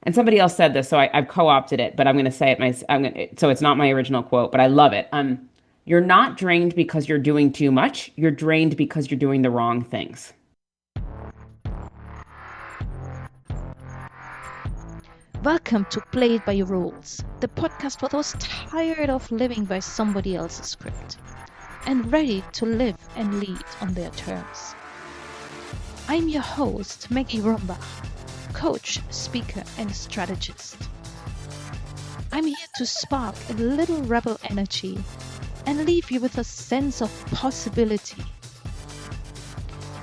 And somebody else said this, so I've co-opted it, but I'm going to say it so it's not my original quote, but I love it. You're not drained because you're doing too much. You're drained because you're doing the wrong things. Welcome to Play It by Your Rules, the podcast for those tired of living by somebody else's script and ready to live and lead on their terms. I'm your host, Maggie Rombach, coach, speaker, and strategist. I'm here to spark a little rebel energy and leave you with a sense of possibility.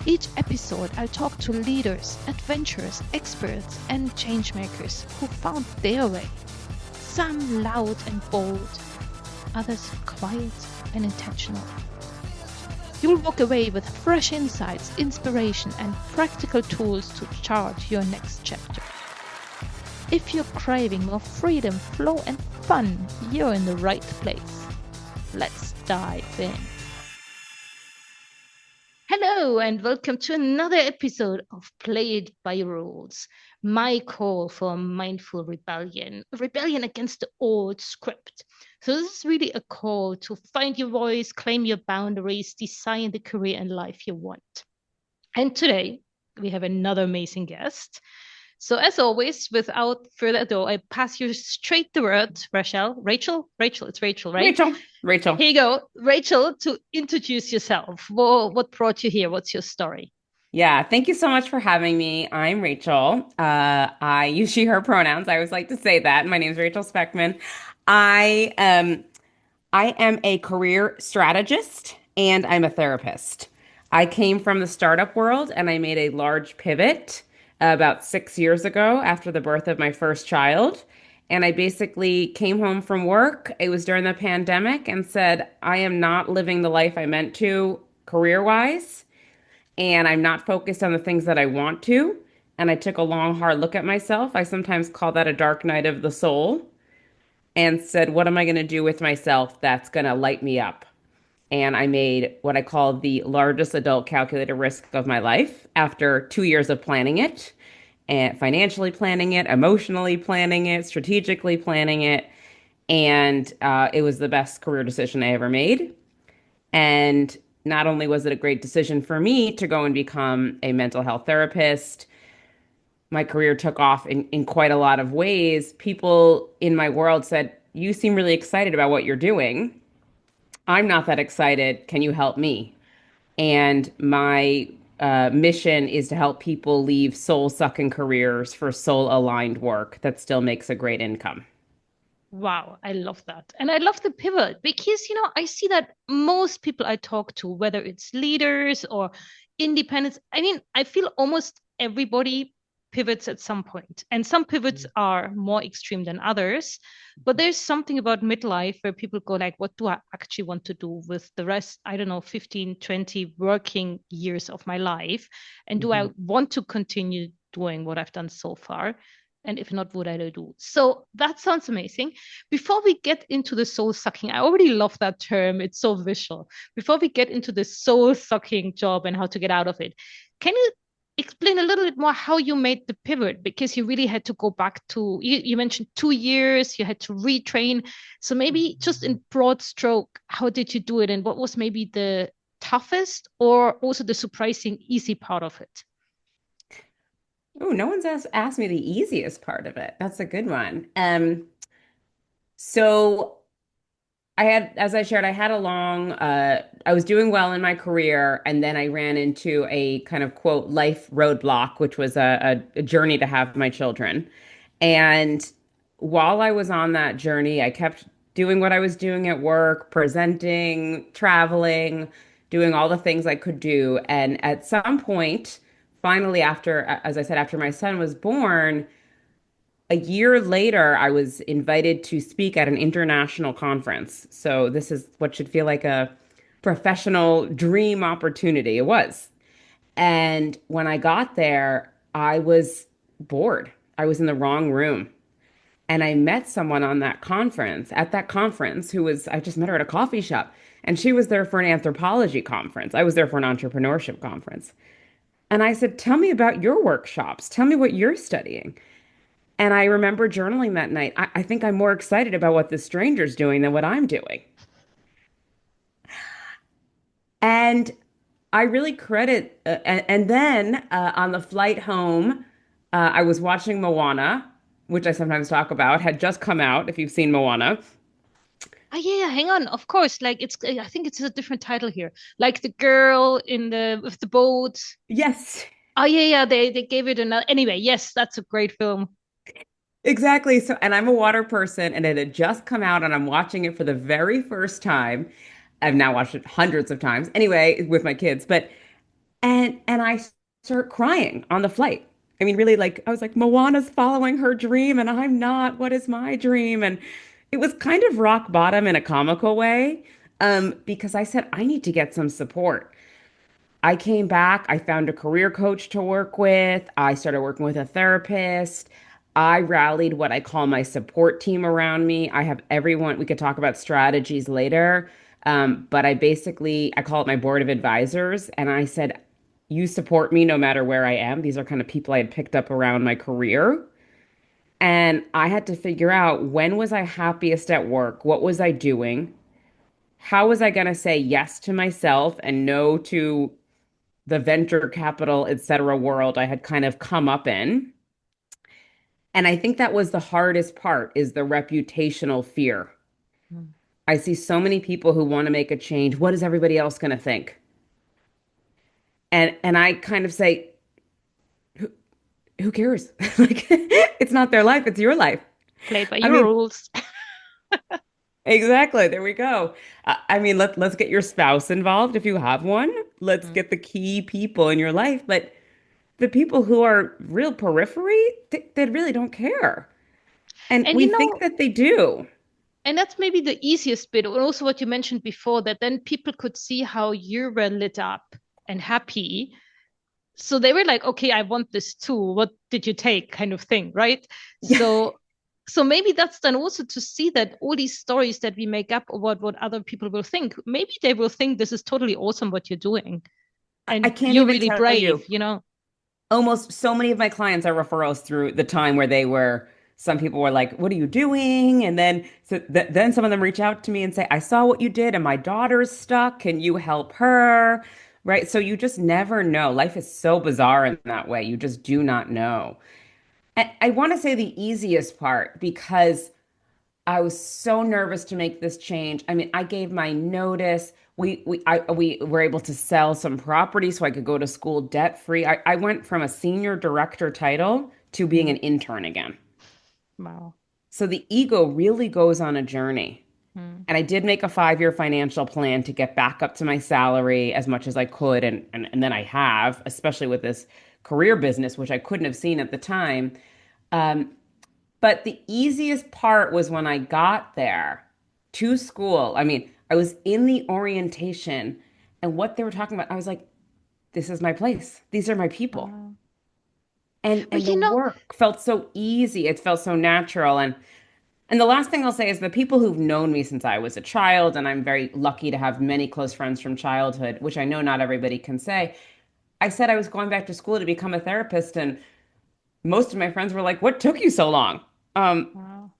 Each episode, I'll talk to leaders, adventurers, experts, and changemakers who found their way. Some loud and bold, others quiet and intentional. You'll walk away with fresh insights, inspiration, and practical tools to chart your next chapter. If you're craving more freedom, flow, and fun, you're in the right place. Let's dive in. Hello and welcome to another episode of Play It by Your Rules, my call for mindful rebellion, rebellion against the old script. So this is really a call to find your voice, claim your boundaries, design the career and life you want. And today we have another amazing guest. So as always, without further ado, I pass you straight the word, Rachel, it's Rachel, right? Rachel. Here you go, Rachel, to introduce yourself. What brought you here? What's your story? Yeah, thank you so much for having me. I'm Rachel. I use she, her pronouns. I always like to say that. My name is Rachel Speckman. I um I am a career strategist and I'm a therapist. I came from the startup world and I made a large pivot about 6 years ago after the birth of my first child. And I basically came home from work. It was during the pandemic and said, I am not living the life I meant to career-wise, and I'm not focused on the things that I want to. And I took a long, hard look at myself. I sometimes call that a dark night of the soul and said, what am I going to do with myself that's going to light me up? And I made what I call the largest adult calculated risk of my life after 2 years of planning it and financially planning it, emotionally planning it, strategically planning it. And it was the best career decision I ever made. And not only was it a great decision for me to go and become a mental health therapist, my career took off in quite a lot of ways. People in my world said, you seem really excited about what you're doing. I'm not that excited. Can you help me? And my mission is to help people leave soul-sucking careers for soul-aligned work that still makes a great income. Wow, I love that. And I love the pivot because, I see that most people I talk to, whether it's leaders or independents, I feel almost everybody pivots at some point. And some pivots are more extreme than others. But there's something about midlife where people go like, what do I actually want to do with the rest, I don't know, 15, 20 working years of my life? And do I Mhm. want to continue doing what I've done so far? And if not, what I do? So that sounds amazing. Before we get into the soul sucking, I already love that term. It's so visual. Before we get into the soul sucking job and how to get out of it, can you explain a little bit more how you made the pivot? Because you really had to go back to, you mentioned 2 years, you had to retrain. So maybe just in broad stroke, how did you do it? And what was maybe the toughest or also the surprising easy part of it? Oh, no one's asked me the easiest part of it. That's a good one. So I had, as I shared, I had a long, I was doing well in my career, and then I ran into a kind of quote life roadblock, which was a journey to have my children. And while I was on that journey, I kept doing what I was doing at work, presenting, traveling, doing all the things I could do. And at some point, finally, as I said, after my son was born, a year later, I was invited to speak at an international conference. So this is what should feel like a professional dream opportunity. It was. And when I got there, I was bored. I was in the wrong room. And I met someone at that conference, I just met her at a coffee shop. And she was there for an anthropology conference. I was there for an entrepreneurship conference. And I said, tell me about your workshops. Tell me what you're studying. And I remember journaling that night. I think I'm more excited about what this stranger's doing than what I'm doing. And I really credit, and then on the flight home, I was watching Moana, which I sometimes talk about, had just come out, if you've seen Moana. Oh yeah, hang on. Of course, like it's I think it's a different title here. Like the girl in the with the boat. Yes, Oh yeah, they gave it another. Anyway, yes, that's a great film. exactly. So, and I'm a water person, and it had just come out, and I'm watching it for the very first time. I've now watched it hundreds of times, anyway, with my kids. But and I start crying on the flight. I mean, really, like I was like, Moana's following her dream, and I'm not. What is my dream? And it was kind of rock bottom in a comical way, because I said I need to get some support. I came back, I found a career coach to work with. I started working with a therapist. I rallied what I call my support team around me. I have everyone, we could talk about strategies later. But I call it my board of advisors. And I said, you support me no matter where I am. These are kind of people I had picked up around my career. And I had to figure out, when was I happiest at work? What was I doing? How was I going to say yes to myself and no to the venture capital, et cetera, world I had kind of come up in? And I think that was the hardest part, is the reputational fear. Mm. I see so many people who want to make a change. What is everybody else going to think? And I kind of say, who cares? Like, it's not their life, it's your life. Play by I your mean, rules. exactly. There we go. I mean, let's get your spouse involved if you have one. Let's Mm. get the key people in your life. But the people who are real periphery, they really don't care. And And we think that they do. and that's maybe the easiest bit, and also what you mentioned before, that then people could see how you were lit up and happy. So they were like, okay, I want this too. What did you take? Kind of thing, right? Yeah, So maybe that's then also to see that all these stories that we make up about what other people will think, maybe they will think this is totally awesome what you're doing. I And can't you're even really tell brave, you. you know? Almost so many of my clients are referrals through the time where some people were like, "What are you doing?" And then then some of them reach out to me and say, "I saw what you did and my daughter's stuck. Can you help her?" Right? So you just never know. Life is so bizarre in that way. You just do not know. And I want to say the easiest part, because I was so nervous to make this change. I mean, I gave my notice. We were able to sell some property so I could go to school debt free. I went from a senior director title to being Mm. an intern again. Wow. So the ego really goes on a journey. Mm. And I did make a 5-year financial plan to get back up to my salary as much as I could. And then I have, especially with this career business, which I couldn't have seen at the time. Um, But the easiest part was when I got there to school. I mean, I was in the orientation, and what they were talking about, I was like, this is my place. These are my people. Wow. And But the work felt so easy. It felt so natural. And the last thing I'll say is, the people who've known me since I was a child, and I'm very lucky to have many close friends from childhood, which I know not everybody can say. I said I was going back to school to become a therapist, and most of my friends were like, "What took you so long?" Um, wow.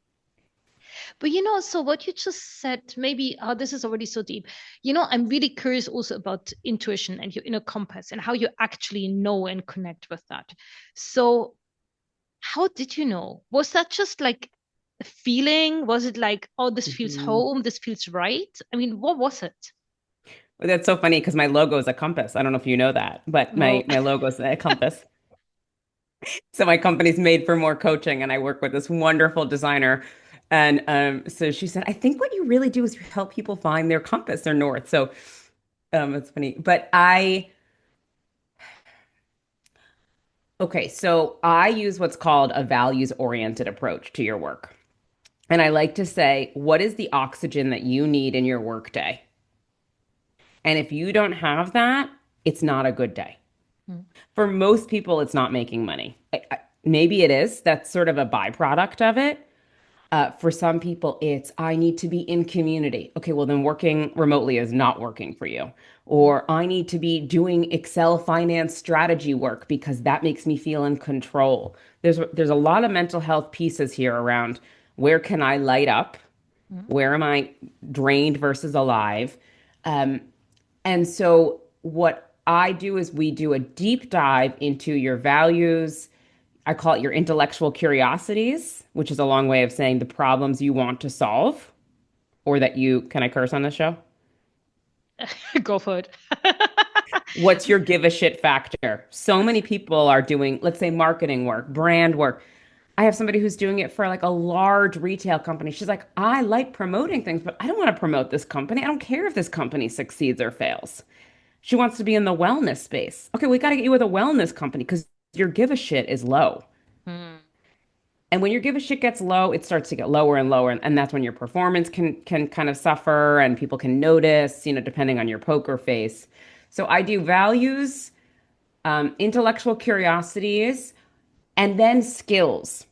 But so what you just said, maybe this is already so deep. I'm really curious also about intuition and your inner compass and how you actually know and connect with that. So, how did you know? Was that just like a feeling? Was it like, oh, this feels mhm. home, this feels right? I mean, what was it? That's so funny because my logo is a compass. I don't know if you know that, but No. my logo is a compass. So my company's made for more coaching, and I work with this wonderful designer. And so she said, I think what you really do is you help people find their compass, their north. So it's funny. Okay, so I use what's called a values-oriented approach to your work. And I like to say, what is the oxygen that you need in your workday? And if you don't have that, it's not a good day. Mm. For most people, it's not making money. Maybe it is. That's sort of a byproduct of it. For some people, it's I need to be in community. Okay, well, then working remotely is not working for you. or I need to be doing Excel finance strategy work because that makes me feel in control. There's a lot of mental health pieces here around where can I light up? Mm. Where am I drained versus alive? Um, and so what I do is we do a deep dive into your values. I call it your intellectual curiosities, which is a long way of saying the problems you want to solve or that you, can I curse on this show? Go for it. What's your give a shit factor? So many people are doing, let's say, marketing work, brand work. I have somebody who's doing it for like a large retail company. She's like, I like promoting things, but I don't want to promote this company. I don't care if this company succeeds or fails. She wants to be in the wellness space. Okay, we got to get you with a wellness company because your give a shit is low. Mm. And when your give a shit gets low, it starts to get lower and lower, and that's when your performance can kind of suffer, and people can notice, depending on your poker face. So I do values, intellectual curiosities, and then skills.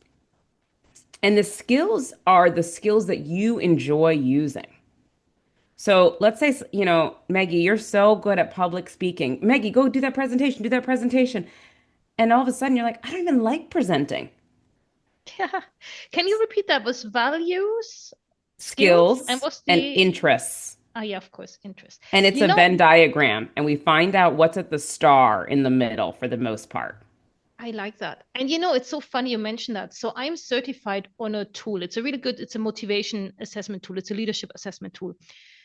And the skills are the skills that you enjoy using. So let's say, Maggie, you're so good at public speaking. Maggie, go do that presentation, do that presentation. And all of a sudden you're like, I don't even like presenting. Yeah. Can you repeat that? Was values, skills, and Skills what's and the interests. yeah, of course, interest. And it's You a know, Venn diagram, and we find out what's at the star in the middle for the most part. I like that. And it's so funny you mentioned that. So I'm certified on a tool. It's a really good, it's a motivation assessment tool. It's a leadership assessment tool.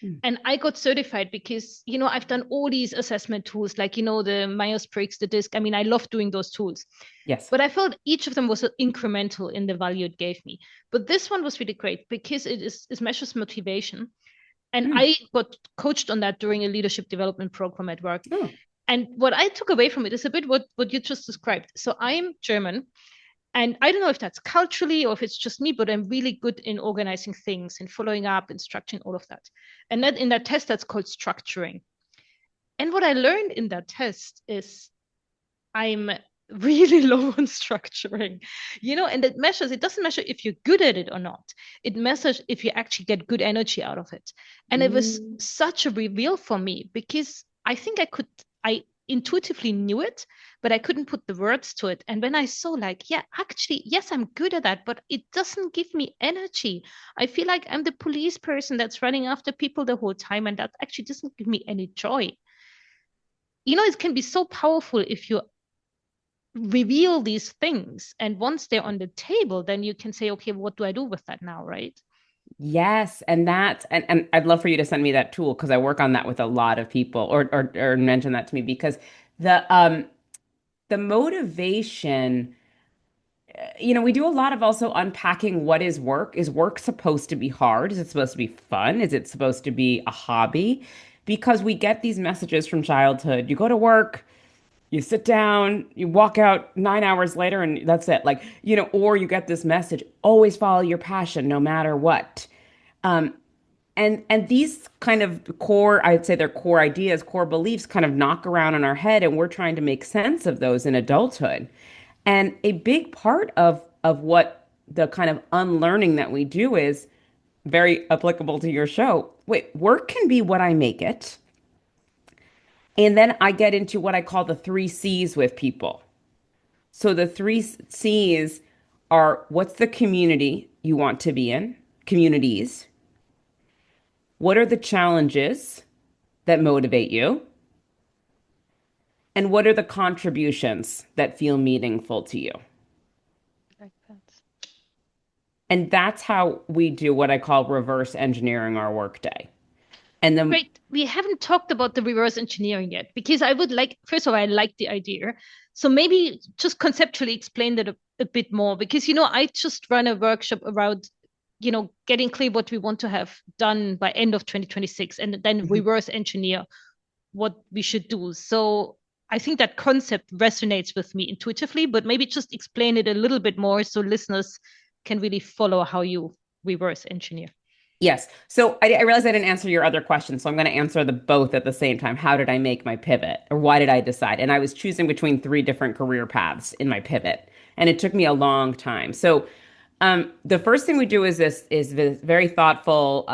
Mm. And I got certified because, I've done all these assessment tools, like, the Myers-Briggs, the DISC. I mean, I love doing those tools. Yes. But I felt each of them was incremental in the value it gave me. But this one was really great because it measures motivation. And Mm. I got coached on that during a leadership development program at work. Oh. And what I took away from it is a bit what you just described. So I'm German, and I don't know if that's culturally or if it's just me, but I'm really good in organizing things and following up and structuring all of that. And that in that test, that's called structuring. And what I learned in that test is I'm really low on structuring, and it doesn't measure if you're good at it or not. It measures if you actually get good energy out of it. And it was Mm. such a reveal for me because I think I intuitively knew it, but I couldn't put the words to it. And when I saw, like, yeah, actually, yes, I'm good at that, but it doesn't give me energy. I feel like I'm the police person that's running after people the whole time, and that actually doesn't give me any joy. It can be so powerful if you reveal these things. And once they're on the table, then you can say, okay, what do I do with that now, right? Yes, and I'd love for you to send me that tool because I work on that with a lot of people or mention that to me because the motivation, we do a lot of also unpacking what is work. Is work supposed to be hard? Is it supposed to be fun? Is it supposed to be a hobby? Because we get these messages from childhood. You go to work, you sit down, you walk out 9 hours later, and that's it. Like, or you get this message, always follow your passion no matter what. Um, and these kind of core, I'd say they're core ideas, core beliefs kind of knock around in our head, and we're trying to make sense of those in adulthood. And a big part of what the kind of unlearning that we do is very applicable to your show. Wait, work can be what I make it. And then I get into what I call the three C's with people. So the three C's are what's the community you want to be in, communities? What are the challenges that motivate you? And what are the contributions that feel meaningful to you? Like that. And that's how we do what I call reverse engineering our workday. And then, Great. We haven't talked about the reverse engineering yet because I would like, first of all, I like the idea. So maybe just conceptually explain that a bit more because, I just run a workshop around, getting clear what we want to have done by end of 2026 and then Mhm. reverse engineer what we should do. So I think that concept resonates with me intuitively, but maybe just explain it a little bit more so listeners can really follow how you reverse engineer. Yes. So I realized I didn't answer your other question. So I'm going to answer the both at the same time. How did I make my pivot or why did I decide? And I was choosing between three different career paths in my pivot. And it took me a long time. So the first thing we do is this very thoughtful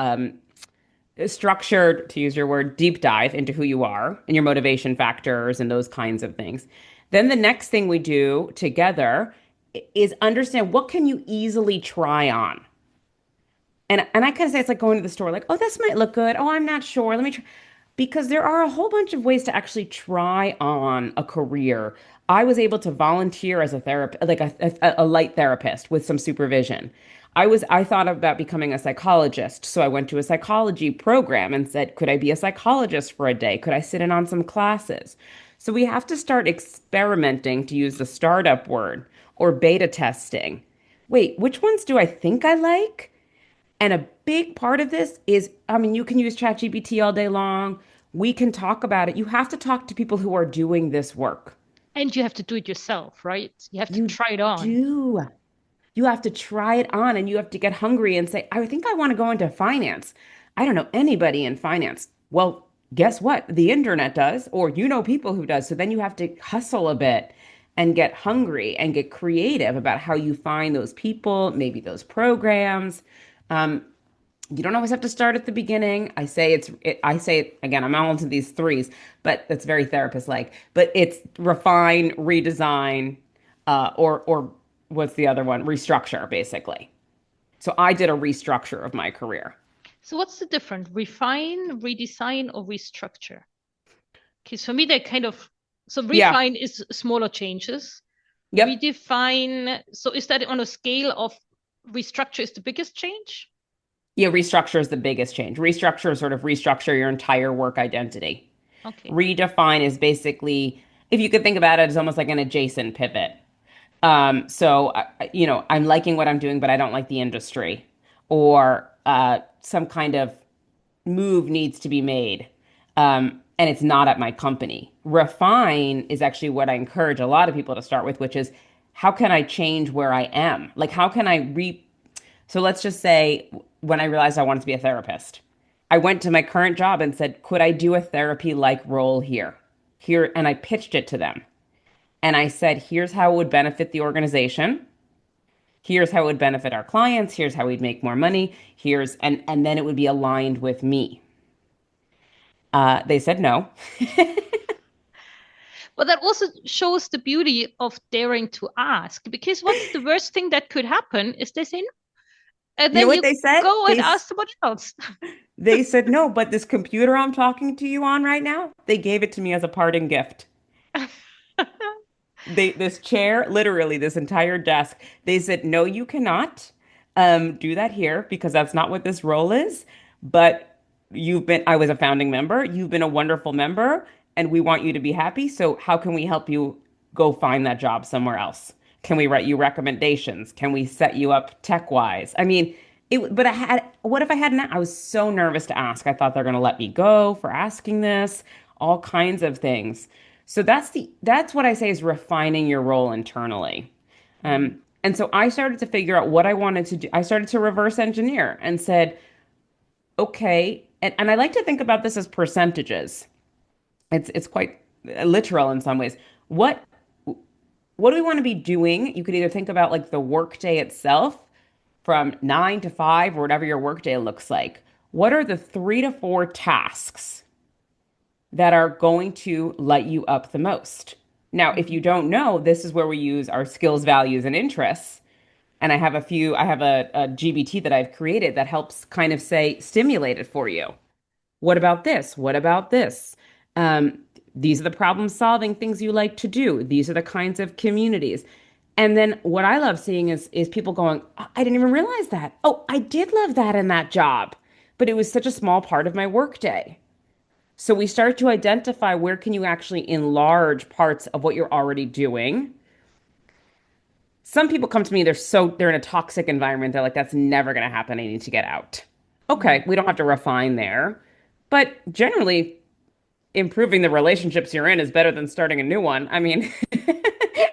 structured, to use your word, deep dive into who you are and your motivation factors and those kinds of things. Then the next thing we do together is understand what can you easily try on. And I kind of say it's like going to the store, like, oh, this might look good. Oh, I'm not sure. Let me try. Because there are a whole bunch of ways to actually try on a career. I was able to volunteer as a therapist, like a light therapist with some supervision. I thought about becoming a psychologist. So I went to a psychology program and said, could I be a psychologist for a day? Could I sit in on some classes? So we have to start experimenting, to use the startup word, or beta testing. Wait, which ones do I think I like? And a big part of this is, I mean, you can use ChatGPT all day long. We can talk about it. You have to talk to people who are doing this work. And you have to do it yourself, right? You have to You try it on. do. You have to try it on and you have to get hungry and say, I think I want to go into finance. I don't know anybody in finance. Well, guess what? The internet does, or you know people who does. So then you have to hustle a bit and get hungry and get creative about how you find those people, maybe those programs. Um, you don't always have to start at the beginning. I say it again, I'm all into these threes, but that's very therapist like. But it's refine, redesign, or what's the other one? Restructure, basically. So I did a restructure of my career. So what's the difference? Refine, redesign, or restructure? Because for me, they're kind of so Yeah. refine is smaller changes. Yep. Redefine. So is that on a scale of restructure is the biggest change? Yeah, restructure is the biggest change. Restructure is sort of restructure your entire work identity. Okay. Redefine is basically, if you could think about it, as almost like an adjacent pivot. I'm liking what I'm doing, but I don't like the industry, or some kind of move needs to be made, and it's not at my company. Refine is actually what I encourage a lot of people to start with, which is how can I change where I am? Like, how can I re? So let's just say when I realized I wanted to be a therapist, I went to my current job and said, could I do a therapy like role here? Here, and I pitched it to them. And I said, here's how it would benefit the organization. Here's how it would benefit our clients. Here's how we'd make more money. And then it would be aligned with me. They said no. But that also shows the beauty of daring to ask, because what's the worst thing that could happen is they say no. And You know then what you they said? go and ask somebody else. They said no, but this computer I'm talking to you on right now, they gave it to me as a parting gift. This chair, literally this entire desk, they said, no, you cannot do that here because that's not what this role is. But I was a founding member. You've been a wonderful member, and we want you to be happy. So how can we help you go find that job somewhere else? Can we write you recommendations? Can we set you up tech wise? I mean, what if I hadn't? I was so nervous to ask. I thought they're going to let me go for asking this, all kinds of things. So that's what I say is refining your role internally. And so I started to figure out what I wanted to do. I started to reverse engineer and said, okay, and I like to think about this as percentages. It's quite literal in some ways. What what do we want to be doing? You could either think about like the workday itself from 9 to 5 or whatever your workday looks like. What are the 3 to 4 tasks that are going to light you up the most? Now, if you Mhm. don't know, this is where we use our skills, values, and interests. And I have a GBT that I've created that helps kind of say, stimulate it for you. What about this? What about this? Um, these are the problem solving things you like to do. These are the kinds of communities. And then what I love seeing is people going, "Oh, I didn't even realize that. Oh, I did love that in that job, but it was such a small part of my workday." So we start to identify where can you actually enlarge parts of what you're already doing. Some people come to me, they're in a toxic environment. They're like, that's never going to happen. I need to get out. Okay, Mhm. we don't have to refine there. But generally, improving the relationships you're in is better than starting a new one. I mean,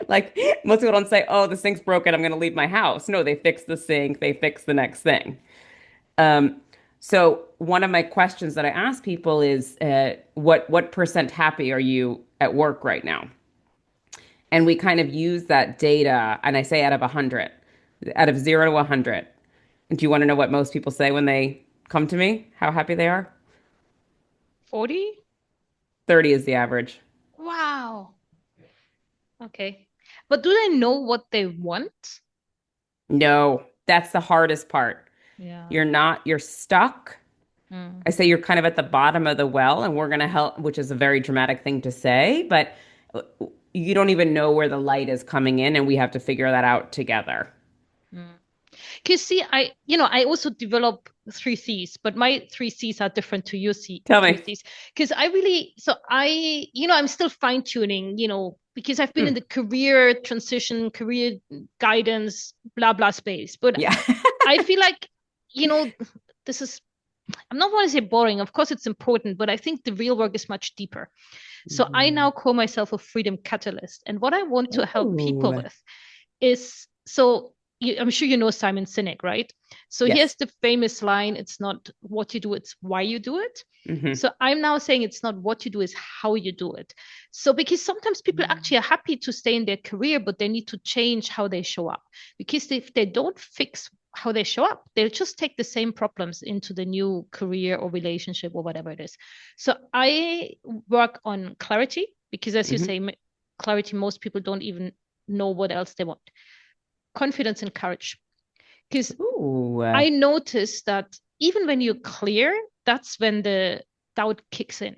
like most people don't say, "Oh, the sink's broken. I'm going to leave my house." No, they fix the sink. They fix the next thing. Um, so one of my questions that I ask people is, what percent happy are you at work right now? And we kind of use that data, and I say out of 100, out of 0 to 100. Do you want to know what most people say when they come to me how happy they are. 40? 30 is the average. Wow. Okay. But do they know what they want? No, that's the hardest part. Yeah. You're stuck. Mm, I say you're kind of at the bottom of the well, and we're going to help, which is a very dramatic thing to say, but you don't even know where the light is coming in, and we have to figure that out together. mm. Because see, I also develop three C's, but my three C's are different to your Tell three me. C's. Because I'm still fine tuning, because I've been in Mm, the career transition, career guidance, blah, blah space. But yeah. I feel like, you know, this is, I'm not want to say boring. Of course, it's important, but I think the real work is much deeper. So I Mhm. now call myself a freedom catalyst. And what I want to help people Ooh. with is so I'm sure you know Simon Sinek, right? So here's Yes. the famous line, it's not what you do, it's why you do it. Hmm. So I'm now saying it's not what you do, is how you do it. So because sometimes people actually are happy to stay in their career, but they need to change how they show up. Because if they don't fix how they show up, they'll just take the same problems into the new career or relationship or whatever it is. So I work on clarity because, as you Hmm. say, clarity, most people don't even know what else they want. Confidence and courage. Because Ooh. I noticed that even when you're clear, that's when the doubt kicks in.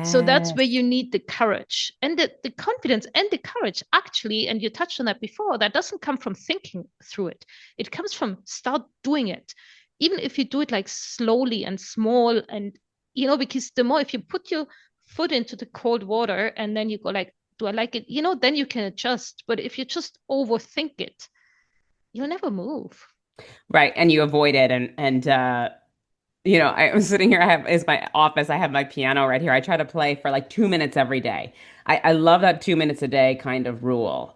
So that's where Yes. you need the courage and the confidence and the courage, actually. And you touched on that before. That doesn't come from thinking through it, it comes from start doing it. Even if you do it like slowly and small, and because the more, if you put your foot into the cold water and then you go like, do I like it? Then you can adjust. But if you just overthink it, you'll never move. Right. And you avoid it. I was sitting here, I have is my office. I have my piano right here. I try to play for like 2 minutes every day. I love that 2 minutes a day kind of rule.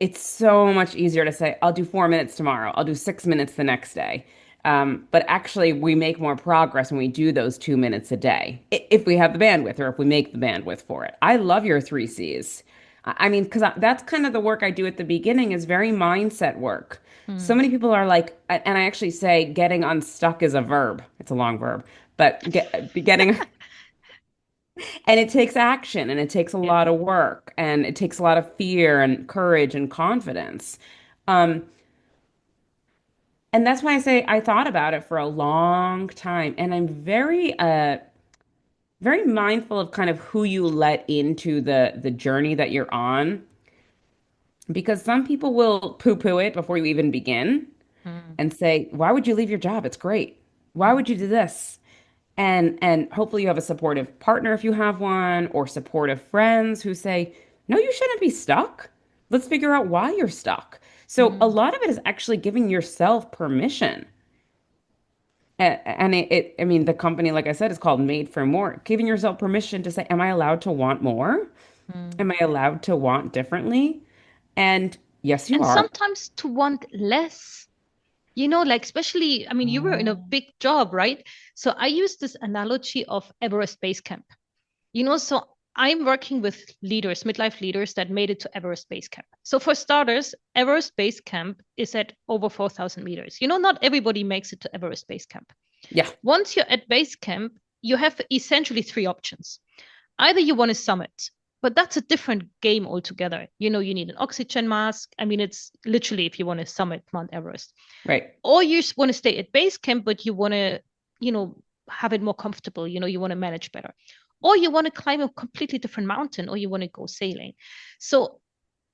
It's so much easier to say, I'll do 4 minutes tomorrow. I'll do 6 minutes the next day. But actually, we make more progress when we do those 2 minutes a day, if we have the bandwidth or if we make the bandwidth for it. I love your three C's. I mean, because that's kind of the work I do at the beginning is very mindset work. So Hmm. many people are like, and I actually say getting unstuck is a verb. It's a long verb, but getting, and it takes action and it takes a Yeah. lot of work and it takes a lot of fear and courage and confidence. Um, and that's why I say I thought about it for a long time. And I'm very mindful of kind of who you let into the journey that you're on, because some people will poo-poo it before you even begin Hmm. and say, "Why would you leave your job? It's great. Why Hmm. would you do this?" And hopefully you have a supportive partner if you have one, or supportive friends who say, "No, you shouldn't be stuck. Let's figure out why you're stuck." So a Hmm. lot of it is actually giving yourself permission. I mean, the company, like I said, is called Made for More. Giving yourself permission to say, "Am I allowed to want more? Hmm. Am I allowed to want differently?" And yes, you And are. sometimes to want less, like, especially, I mean, you were in a Oh, big job, right? So I use this analogy of Everest Base Camp. So I'm working with leaders, midlife leaders that made it to Everest Base Camp. So for starters, Everest Base Camp is at over 4,000 meters. Not everybody makes it to Everest Base Camp. yeah. Once you're at base camp, you have essentially three options. Either you want to summit, but that's a different game altogether. You need an oxygen mask. I mean, it's literally if you want to summit Mount Everest. Right. Or you want to stay at base camp, but you want to, have it more comfortable. You want to manage better. Or you want to climb a completely different mountain, or you want to go sailing. So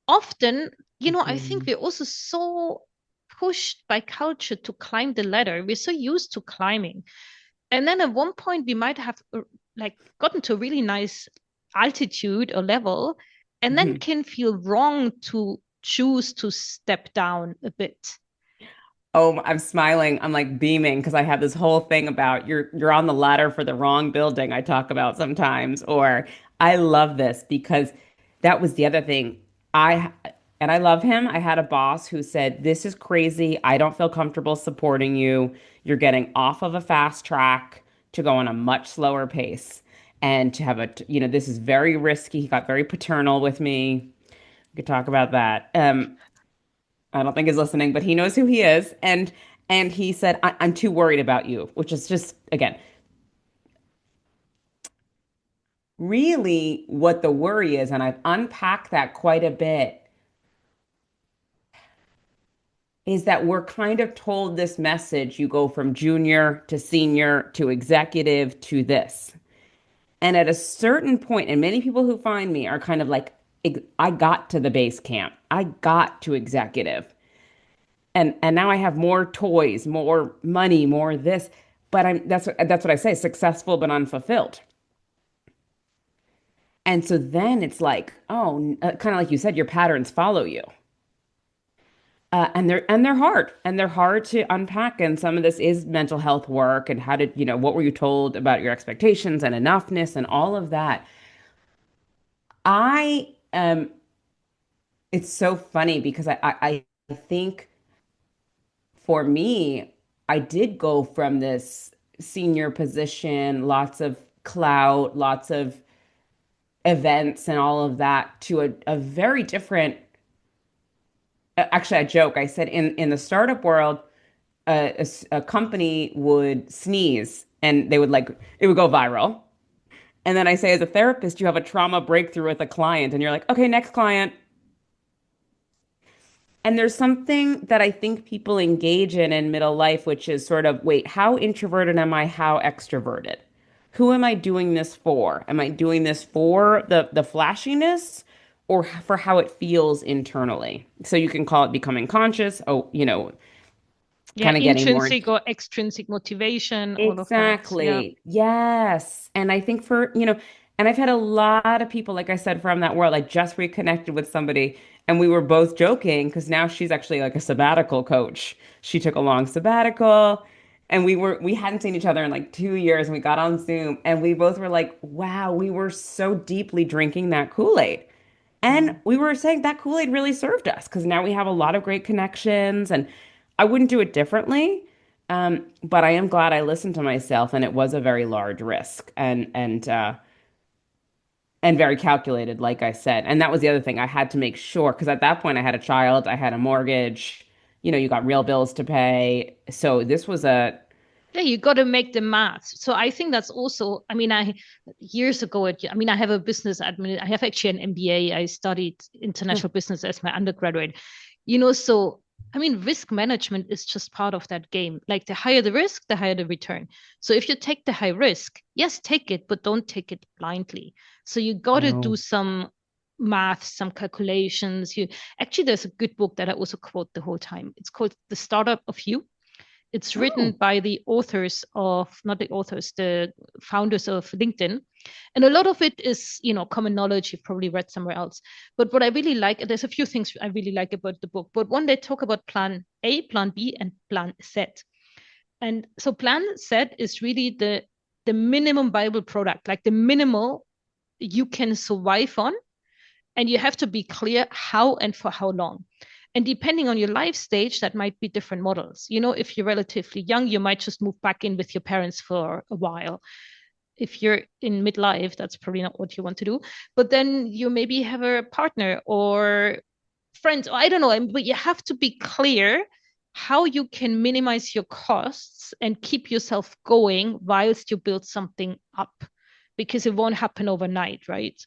often, I think Mhm. we're also so pushed by culture to climb the ladder. We're so used to climbing. And then at one point, we might have like gotten to a really nice altitude or level, and then Mhm. can feel wrong to choose to step down a bit. Oh, I'm smiling. I'm like beaming because I have this whole thing about you're on the ladder for the wrong building I talk about sometimes. Or I love this because that was the other thing. I and I love him. I had a boss who said, "This is crazy. I don't feel comfortable supporting you. You're getting off of a fast track to go on a much slower pace and to have this is very risky." He got very paternal with me. We could talk about that. I don't think he's listening, but he knows who he is. And And he said, I'm too worried about you, which is just, again, really what the worry is. And I've unpacked that quite a bit, is that we're kind of told this message you go from junior to senior to executive to this. And at a certain point, and many people who find me are kind of like, I got to the base camp, I got to executive. And now I have more toys, more money, more this. But that's what I say, successful but unfulfilled. And so then it's like, oh, kind of like you said, your patterns follow you. And they're hard and they're hard to unpack. And some of this is mental health work and how did, what were you told about your expectations and enoughness and all of that. I It's so funny because I think for me, I did go from this senior position, lots of clout, lots of events and all of that to a very different. Actually, I joke. I said in the startup world, a company would sneeze and they would like it would go viral. And then I say, as a therapist, you have a trauma breakthrough with a client, and you're like, okay, next client. And there's something that I think people engage in middle life, which is sort of, wait, how introverted am I? How extroverted? Who am I doing this for? Am I doing this for the flashiness or for how it feels internally? So you can call it becoming conscious, oh, Yeah, kind of getting more. intrinsic or extrinsic motivation, all of that. Yeah. Exactly. Yes. And I think and I've had a lot of people, like I said, from that world. I just reconnected with somebody and we were both joking because now she's actually like a sabbatical coach. She took a long sabbatical and we hadn't seen each other in like 2 years and we got on Zoom and we both were like, wow, we were so deeply drinking that Kool-Aid. And Mm. we were saying that Kool-Aid really served us because now we have a lot of great connections and I wouldn't do it differently. But I am glad I listened to myself and it was a very large risk and very calculated, like I said. And that was the other thing. I had to make sure because at that point I had a child, I had a mortgage, you got real bills to pay. So this was a Yeah, you got to make the math. So I think that's also, I mean, I years ago, I mean, I have a business admin, I have actually an MBA. I studied international business as my undergraduate, so I mean, risk management is just part of that game. Like the higher the risk, the higher the return. So if you take the high risk, yes, take it, but don't take it blindly. So you got to do no. some math, some calculations. Actually, there's a good book that I also quote the whole time. It's called The Startup of You. It's written Oh, by the authors of, not the authors, the founders of LinkedIn. And a lot of it is, common knowledge you've probably read somewhere else. But what I really like, there's a few things I really like about the book. But one, they talk about plan A, plan B, and plan Z. And so plan Z is really the minimum viable product, like the minimal you can survive on, and you have to be clear how and for how long. And depending on your life stage, that might be different models. If you're relatively young, you might just move back in with your parents for a while. If you're in midlife, that's probably not what you want to do. But then you maybe have a partner or friends, or I don't know. But you have to be clear how you can minimize your costs and keep yourself going whilst you build something up, because it won't happen overnight, right?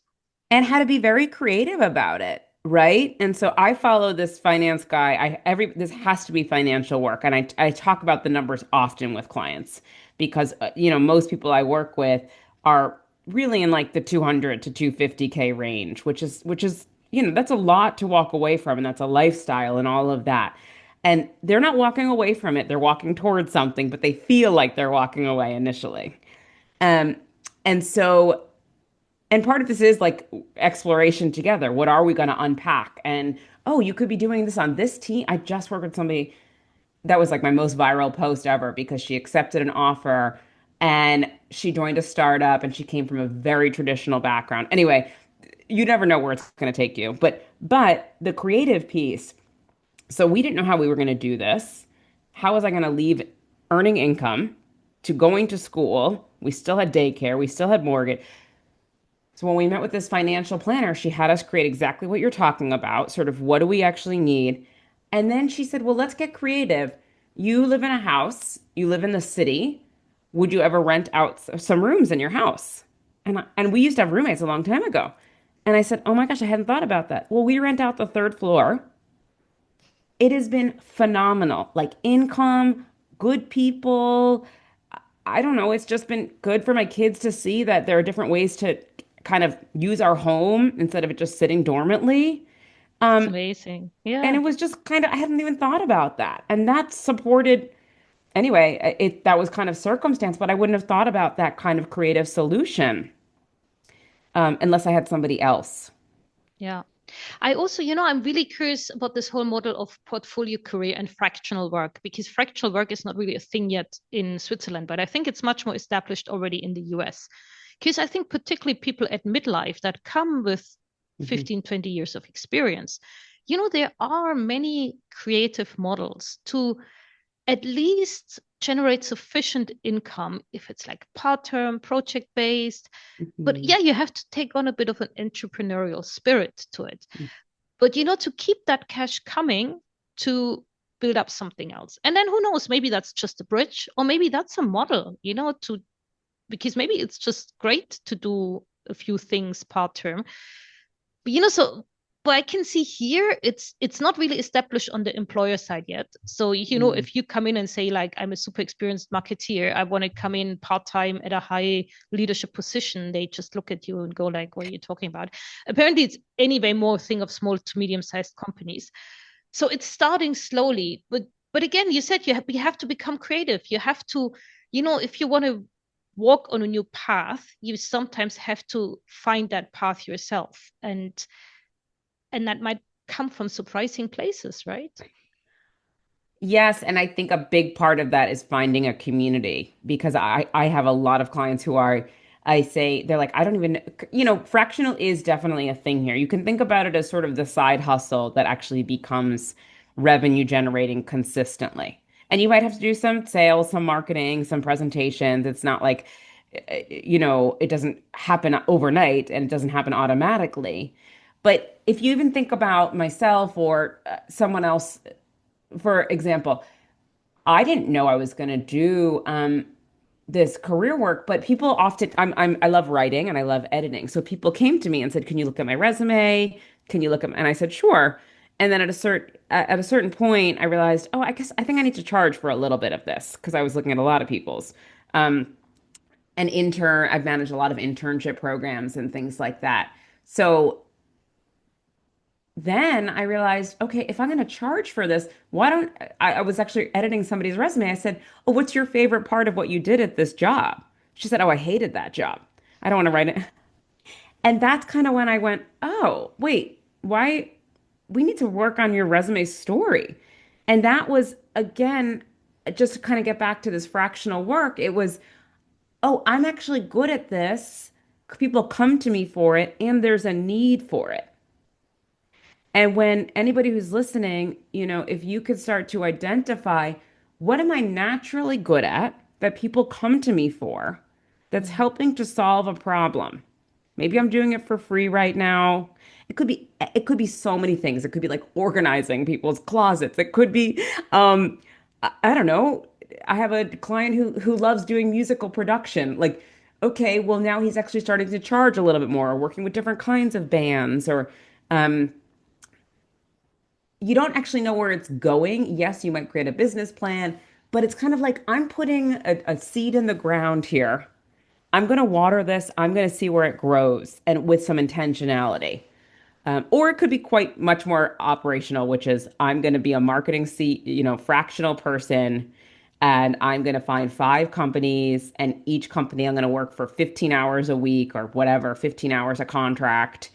and how to be very creative about it, right? And so I follow this finance guy. This has to be financial work, and I talk about the numbers often with clients because most people I work with are really in like the 200 to 250K range, which is that's a lot to walk away from, and that's a lifestyle and all of that. And they're not walking away from it; they're walking towards something, but they feel like they're walking away initially. Um, and so and part of this is like exploration together. What are we going to unpack? And oh, you could be doing this on this team. I just worked with somebody that was like my most viral post ever because she accepted an offer and she joined a startup and she came from a very traditional background. Anyway, you never know where it's going to take you. But the creative piece. So we didn't know how we were going to do this. How was I going to leave earning income to going to school? We still had daycare, we still had mortgage. So when we met with this financial planner, she had us create exactly what you're talking about, sort of what do we actually need? And then she said, well, let's get creative. You live in a house, you live in the city. Would you ever rent out some rooms in your house? And we used to have roommates a long time ago. And I said, "Oh my gosh, I hadn't thought about that." Well, we rent out the third floor. It has been phenomenal. Like income, good people. I don't know, it's just been good for my kids to see that there are different ways to kind of use our home instead of it just sitting dormantly. That's Um, amazing. and it Yeah. was just kind of, I hadn't even thought about that. And that supported, anyway, that was kind of circumstance, but I wouldn't have thought about that kind of creative solution unless I had somebody else. Yeah. I also, I'm really curious about this whole model of portfolio career and fractional work because fractional work is not really a thing yet in Switzerland, but I think it's much more established already in the US. Because I think particularly people at midlife that come with Mhm, 15, 20 years of experience, there are many creative models to at least generate sufficient income if it's like part-term, project-based. But mhm, yeah, you have to take on a bit of an entrepreneurial spirit to it. But to keep that cash coming to build up something else. And then who knows, maybe that's just a bridge, or maybe that's a model, to because maybe it's just great to do a few things part term. But so but I can see here it's not really established on the employer side yet. So mhm. if you come in and say like I'm a super experienced marketeer, I want to come in part time at a high leadership position, they just look at you and go like, "What are you talking about?" Apparently, it's anyway more a thing of small to medium sized companies. So it's starting slowly, but again, you said you have to become creative. You have to, if you want to walk on a new path, you sometimes have to find that path yourself, and that might come from surprising places, right? Yes, and I think a big part of that is finding a community because I have a lot of clients who are, I say, they're like, I don't even, fractional is definitely a thing here. You can think about it as sort of the side hustle that actually becomes revenue generating consistently. And you might have to do some sales, some marketing, some presentations. It's not like, it doesn't happen overnight and it doesn't happen automatically. But if you even think about myself or someone else, for example, I didn't know I was going to do this career work, but people often, I love writing and I love editing. So people came to me and said, "Can you look at my resume? Can you look at?" And I said, "Sure." And then at a certain point, I realized, oh, I think I need to charge for a little bit of this because I was looking at a lot of people's. Um, I've managed a lot of internship programs and things like that. So then I realized, okay, if I'm going to charge for this, why don't I was actually editing somebody's resume. I said, "Oh, what's your favorite part of what you did at this job?" She said, "Oh, I hated that job. I don't want to write it." And that's kind of when I went, "Oh, wait, why we need to work on your resume story." And that was again, just to kind of get back to this fractional work, it was, "Oh, I'm actually good at this. People come to me for it, and there's a need for it." And when anybody who's listening, if you could start to identify what am I naturally good at that people come to me for that's Mm. helping to solve a problem. Maybe I'm doing it for free right now. It could be so many things. It could be like organizing people's closets. It could be I don't know. I have a client who loves doing musical production. Like, okay, well now he's actually starting to charge a little bit more, or working with different kinds of bands or um you don't actually know where it's going. Yes, you might create a business plan, but it's kind of like I'm putting a seed in the ground here. I'm going to water this. I'm going to see where it grows and with some intentionality. Or it could be quite much more operational, which is I'm going to be a marketing fractional person and I'm going to find 5 companies and each company I'm going to work for 15 hours a week or whatever, 15 hours a contract.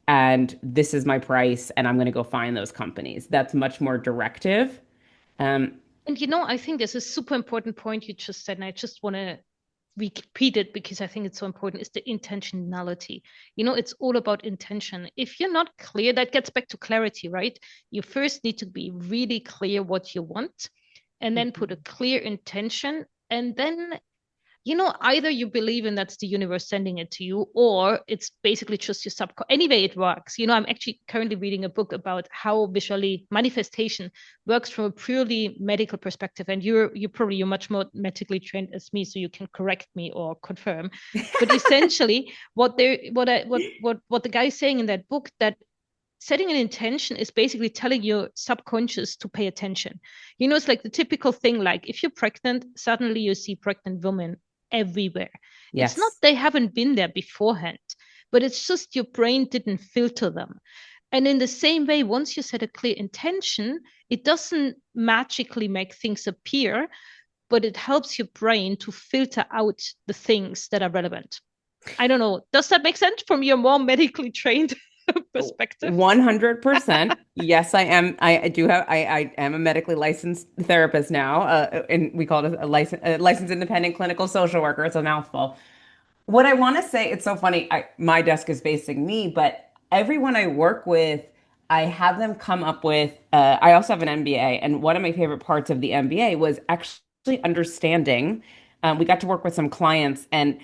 And this is my price and I'm going to go find those companies. That's much more directive. Um, And I think there's a super important point you just said, and I just want to repeat it because I think it's so important, is the intentionality. It's all about intention. If you're not clear, that gets back to clarity, right? You first need to be really clear what you want and then put a clear intention. And then either you believe in that's the universe sending it to you, or it's basically just your subconscious. Anyway, it works. I'm actually currently reading a book about how visually manifestation works from a purely medical perspective. And you're much more medically trained as me, so you can correct me or confirm. But essentially, what the guy is saying in that book, that setting an intention is basically telling your subconscious to pay attention. It's like the typical thing, like if you're pregnant, suddenly you see pregnant women everywhere. It's not Yes. they haven't been there beforehand, but it's just your brain didn't filter them. And in the same way, once you set a clear intention, it doesn't magically make things appear, but it helps your brain to filter out the things that are relevant. I don't know. Does that make sense from your more medically trained perspective? 100%. Yes, I am. I do have, I am a medically licensed therapist now, and we call it a licensed independent clinical social worker. It's a mouthful. What I want to say, it's so funny. My desk is facing me, but everyone I work with, I have them come up with. I also have an MBA, and one of my favorite parts of the MBA was actually understanding. We got to work with some clients, and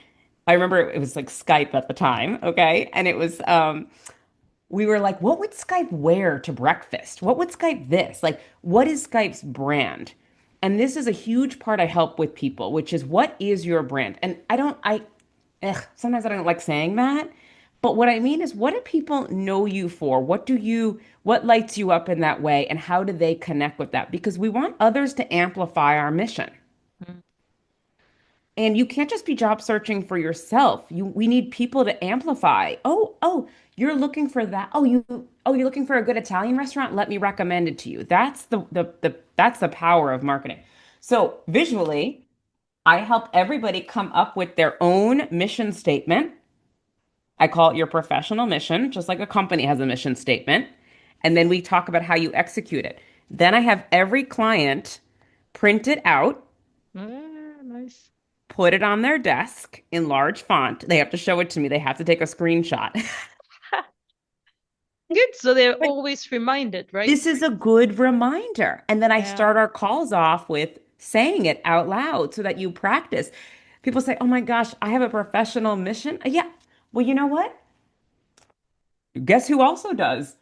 I remember it was like Skype at the time, okay? And it was we were like, what would Skype wear to breakfast? What would Skype this? Like, what is Skype's brand? And this is a huge part I help with people, which is what is your brand? And sometimes I don't like saying that, but what I mean is, what do people know you for? What lights you up in that way? And how do they connect with that? Because we want others to amplify our mission. Mm. And you can't just be job searching for yourself. We need people to amplify. You're looking for that. You're looking for a good Italian restaurant? Let me recommend it to you. That's the power of marketing. So visually, I help everybody come up with their own mission statement. I call it your professional mission, just like a company has a mission statement. And then we talk about how you execute it. Then I have every client print it out, Nice. put it on their desk in large font. They have to show it to me. They have to take a screenshot. Good. So they're But always reminded, right? this is a good reminder. And then I Yeah. start our calls off with saying it out loud so that you practice. People say, "Oh my gosh, I have a professional mission." Yeah. Well, you know what? Guess who also does?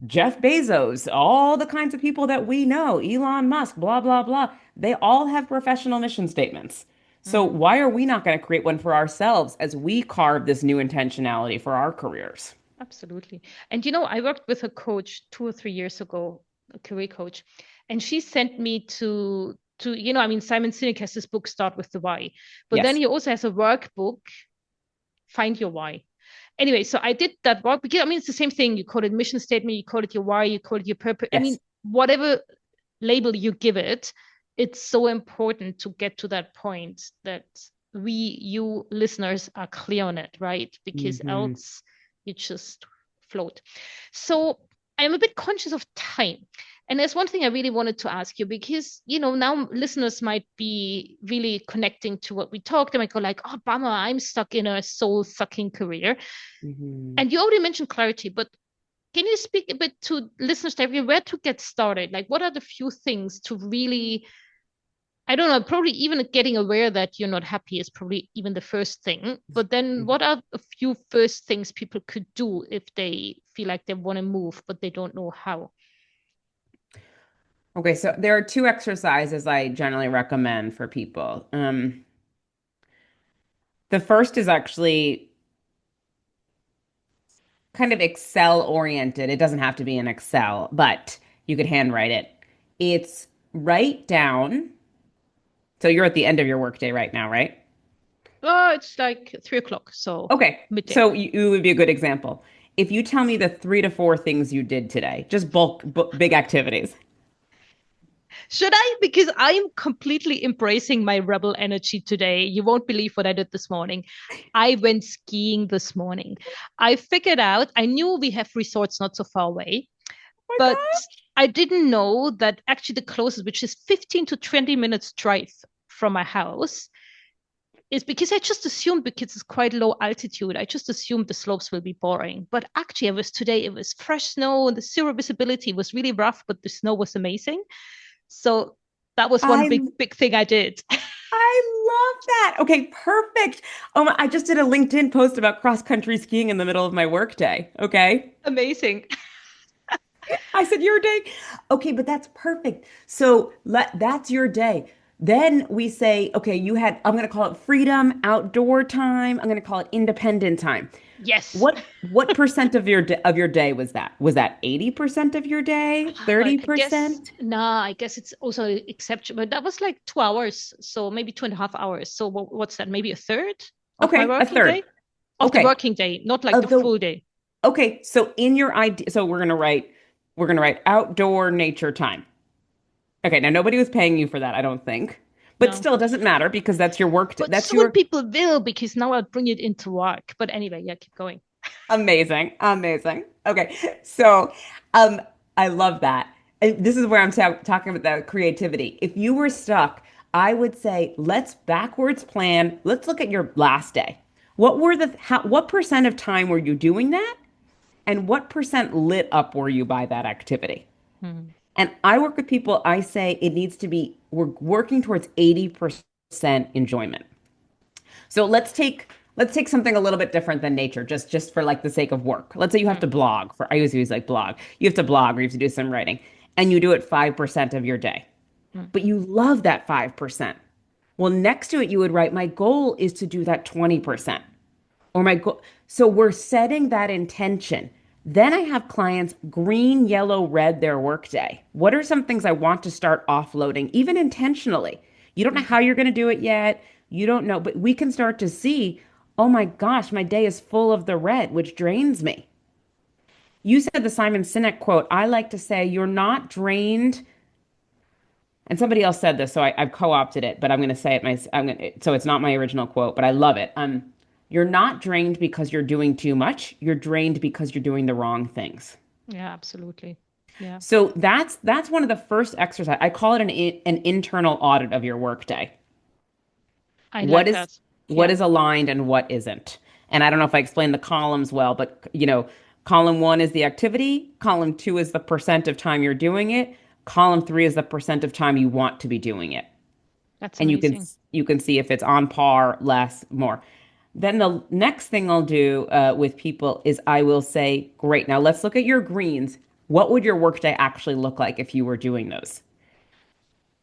Jeff Bezos, all the kinds of people that we know, Elon Musk, blah, blah, blah. They all have professional mission statements. So Mm, why are we not going to create one for ourselves as we carve this new intentionality for our careers? absolutely. And I worked with a coach 2 or 3 years ago, a career coach, and she sent me I mean, Simon Sinek has this book, Start with the Why, but then Yes. he also has a workbook, Find Your Why. Anyway, so I did that work because I mean, it's the same thing. You call it mission statement, you call it your why, you call it your purpose. I mean, Yes. whatever label you give it, it's so important to get to that point that you listeners are clear on it, right? Because Hmm. else you just float. So I'm a bit conscious of time. And there's one thing I really wanted to ask you because, now listeners might be really connecting to what we talked. They might go like, oh, bummer, I'm stuck in a soul sucking career. Hmm. And you already mentioned clarity, but can you speak a bit to listeners everywhere where to get started? Like, what are the few things to really, I don't know, probably even getting aware that you're not happy is probably even the first thing. But then what are a few first things people could do if they feel like they want to move, but they don't know how? Okay, so there are two exercises I generally recommend for people. The first is actually kind of Excel oriented. It doesn't have to be in Excel, but you could handwrite it. It's write down. So you're at the end of your workday right now, right? Oh, it's like 3 o'clock, so Okay, midday. so you would be a good example. If you tell me the 3 to 4 things you did today, just big activities. Should I? Because I'm completely embracing my rebel energy today. You won't believe what I did this morning. I went skiing this morning. I figured out, I knew we have resorts not so far away, Oh my but God. I didn't know that actually the closest, which is 15 to 20 minutes drive from my house, is because I just assumed because it's quite low altitude, I just assumed the slopes will be boring. But actually, it was fresh snow and the zero visibility was really rough, but the snow was amazing. So that was one I big thing I did. I love that. Okay, perfect. I just did a LinkedIn post about cross-country skiing in the middle of my workday. Okay. Amazing. I said your day. Okay, but that's perfect. So that's your day. Then we say, okay, I'm going to call it freedom, outdoor time. I'm going to call it independent time. Yes. What percent of your day was that? Was that 80% of your day? I guess 30%? nah, I guess it's also exception, but that was like 2 hours, so maybe 2.5 hours. So what's that? Maybe a third of my Okay, a working third. day? Of the Okay. working day, not like the Of the full day. Okay, so in your idea, so we're gonna write outdoor nature time. Okay, now nobody was paying you for that, I don't think. But No. still, it doesn't matter because that's your work. But That's soon your people will because now I'll bring it into work. But anyway, yeah, keep going. amazing, amazing. Okay, so um, I love that. And this is where I'm talking about the creativity. If you were stuck, I would say let's backwards plan. Let's look at your last day. What percent of time were you doing that? And what percent lit up were you by that activity? Hmm. And I work with people, I say it needs to be, we're working towards 80% enjoyment. So let's take something a little bit different than nature, just for like the sake of work. Let's say you have Hmm. to blog for I always use like blog. You have to blog or you have to do some writing and you do it 5% of your day. Hmm. But you love that 5%. Well, next to it, you would write, my goal is to do that 20% or my goal. So we're setting that intention. Then I have clients green, yellow, red their workday. What are some things I want to start offloading, even intentionally? You don't know how you're going to do it yet. You don't know, but we can start to see, oh my gosh, my day is full of the red, which drains me. You said the Simon Sinek quote. I like to say, you're not drained. And somebody else said this, so I've co-opted it, but I'm going to say it so it's not my original quote, but I love it. You're not drained because you're doing too much. You're drained because you're doing the wrong things. Yeah, absolutely. Yeah, So that's one of the first exercise. I call it an internal audit of your workday. I What like is that. what Yeah. is aligned and what isn't. And I don't know if I explained the columns well, but column one is the activity, column two is the percent of time you're doing it, column three is the percent of time you want to be doing it. That's And you can amazing. you can see if it's on par, less, more. Then the next thing I'll do with people is I will say, great, now let's look at your greens. What would your workday actually look like if you were doing those?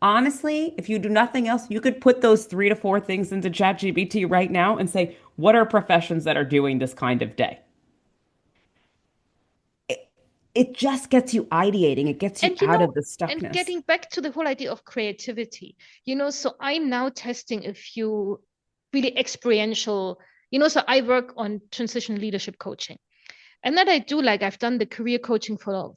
Honestly, if you do nothing else, you could put those 3 to 4 things into ChatGPT right now and say, what are professions that are doing this kind of day? It just gets you ideating. It gets you And out of the stuckness. getting back to the whole idea of creativity, so I'm now testing a few really experiential, so I work on transition leadership coaching. And that I do, like I've done the career coaching for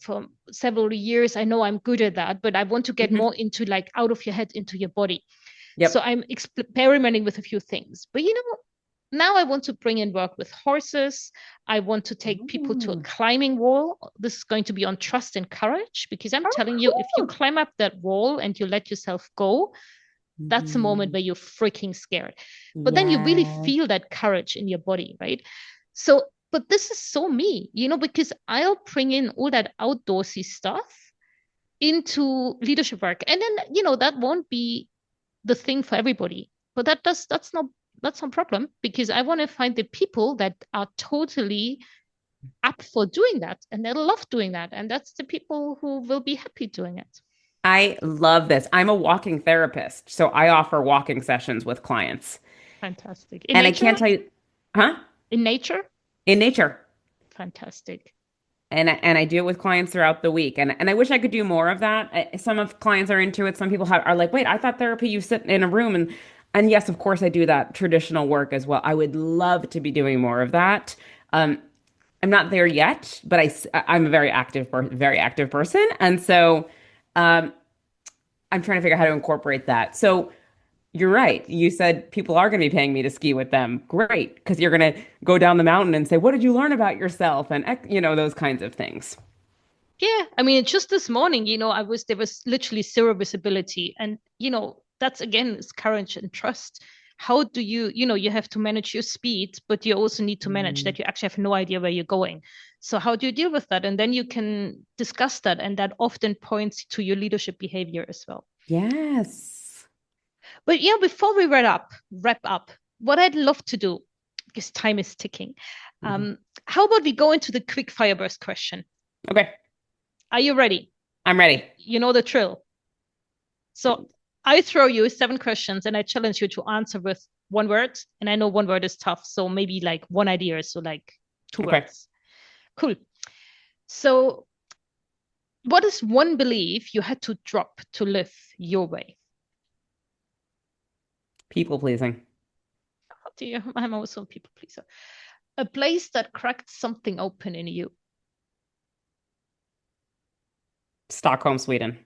several years. I know I'm good at that, but I want to get Mhm. more into like out of your head into your body. So Yep. I'm experimenting with a few things. But now I want to bring in work with horses. I want to take people to a Ooh. climbing wall. This is going to be on trust and courage because I'm Oh, telling you, if you cool. climb up that wall and you let yourself go, that's a moment Mhm. where you're freaking scared. But then you really Yes. feel that courage in your body, right? So, but this is so me, because I'll bring in all that outdoorsy stuff into leadership work. And then, that won't be the thing for everybody. But that's no problem because I want to find the people that are totally up for doing that and they love doing that. And that's the people who will be happy doing it. I love this. I'm a walking therapist, so I offer walking sessions with clients. Fantastic. In And I can't nature? tell you, huh? In nature? In nature. Fantastic. And I do it with clients throughout the week. And I wish I could do more of that. Some of clients are into it. Some people are like, wait, I thought therapy you sit in a room and yes, of course I do that traditional work as well. I would love to be doing more of that. Um, I'm not there yet, but I'm a very active person, and so um, I'm trying to figure out how to incorporate that. So you're right. You said people are going to be paying me to ski with them. Great, because you're going to go down the mountain and say, "What did you learn about yourself?" and those kinds of things. Yeah, I mean, just this morning, there was literally zero visibility. And, that's again is courage and trust. How do you have to manage your speed, but you also need to manage Mm. that you actually have no idea where you're going. So how do you deal with that? And then you can discuss that. And that often points to your leadership behavior as well. Yes. But before we wrap up, what I'd love to do, because time is ticking, Mhm. how about we go into the quick fire burst question? Okay, Are you ready? I'm ready. You know the drill. So I throw you 7 questions and I challenge you to answer with one word. And I know one word is tough. So maybe like one idea. So like 2 Okay, words. Cool. So what is one belief you had to drop to live your way? people pleasing. Oh dear, I'm also a people pleaser. A place that cracked something open in you. Stockholm, Sweden.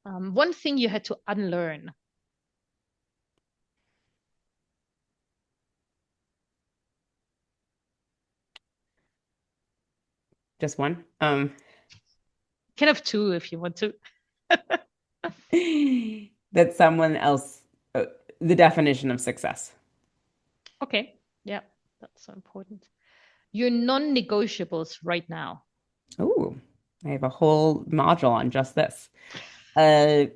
One thing you had to unlearn. Just one. You can have 2 if you want to. That someone else, the definition of success. Okay. Yeah, that's so important. Your non-negotiables right now. Ooh, I have a whole module on just this. Uh,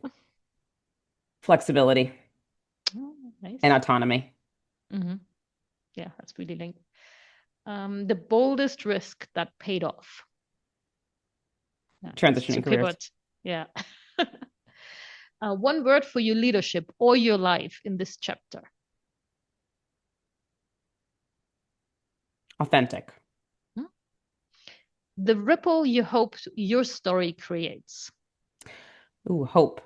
Flexibility Oh, and nice. autonomy. Mm-hmm. Yeah, that's really linked. The boldest risk that paid off. Yeah, that's to Transitioning careers. pivot. Yeah. One word for your leadership or your life in this chapter. Authentic. Hmm? The ripple you hope your story creates. Ooh, hope.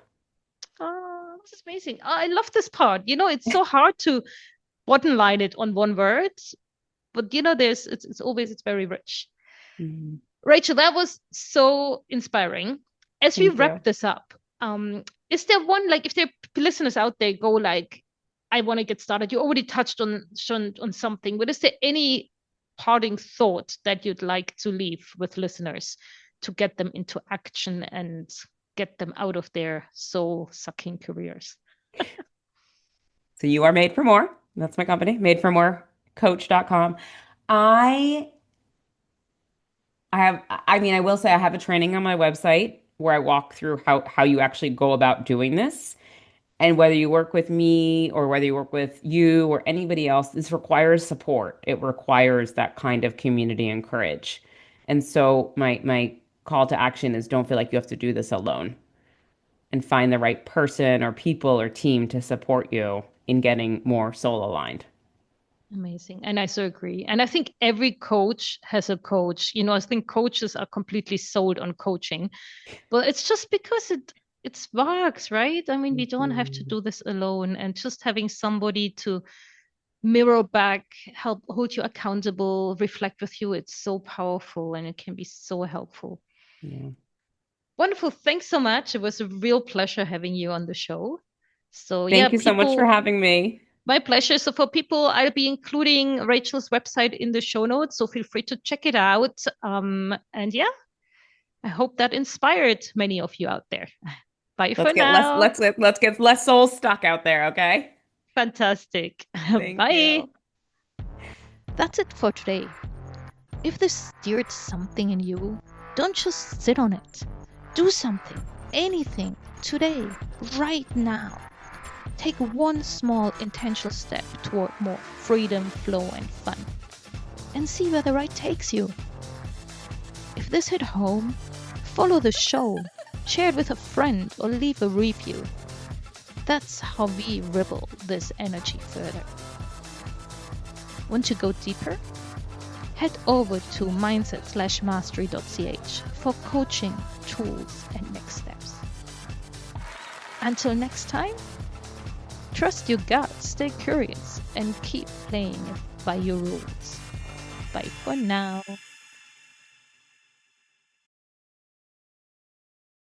Oh, this is amazing. Oh, I love this part. It's so hard to bottom line it on one word, but it's very rich. Mhm. Rachel, that was so inspiring. As we Thank wrap you. this up, is there one, like, if there are listeners out there go like, I want to get started? You already touched on something, but is there any parting thought that you'd like to leave with listeners to get them into action and get them out of their soul-sucking careers? So you are made for more. That's my company, made for more Coach.com. I I mean, I will say I have a training on my website where I walk through how you actually go about doing this. And whether you work with me or whether you work with you or anybody else, this requires support. It requires that kind of community and courage. And so my call to action is don't feel like you have to do this alone and find the right person or people or team to support you in getting more soul aligned. Amazing. And I so agree. And I think every coach has a coach. I think coaches are completely sold on coaching, but it's just because it sparks, right? I mean, we don't have to Mhm. do this alone, and just having somebody to mirror back, help hold you accountable, reflect with you, it's so powerful and it can be so helpful. Yeah. Wonderful. Thanks so much. It was a real pleasure having you on the show. So yeah, Thank you so much for people, having me. my pleasure. So for people, I'll be including Rachel's website in the show notes. So feel free to check it out. And yeah, I hope that inspired many of you out there. Bye for Let's get less now. let's get less soul stuck out there, okay? Fantastic. Thank Bye. you. That's it for today. If this stirred something in you, don't just sit on it. Do something, anything, today, right now. Take one small intentional step toward more freedom, flow, and fun, and see where the ride takes you. If this hit home, follow the show, share it with a friend, or leave a review. That's how we ripple this energy further. Want to go deeper? Head over to mindset/mastery.ch for coaching, tools, and next steps. Until next time, trust your gut, stay curious, and keep playing by your rules. Bye for now.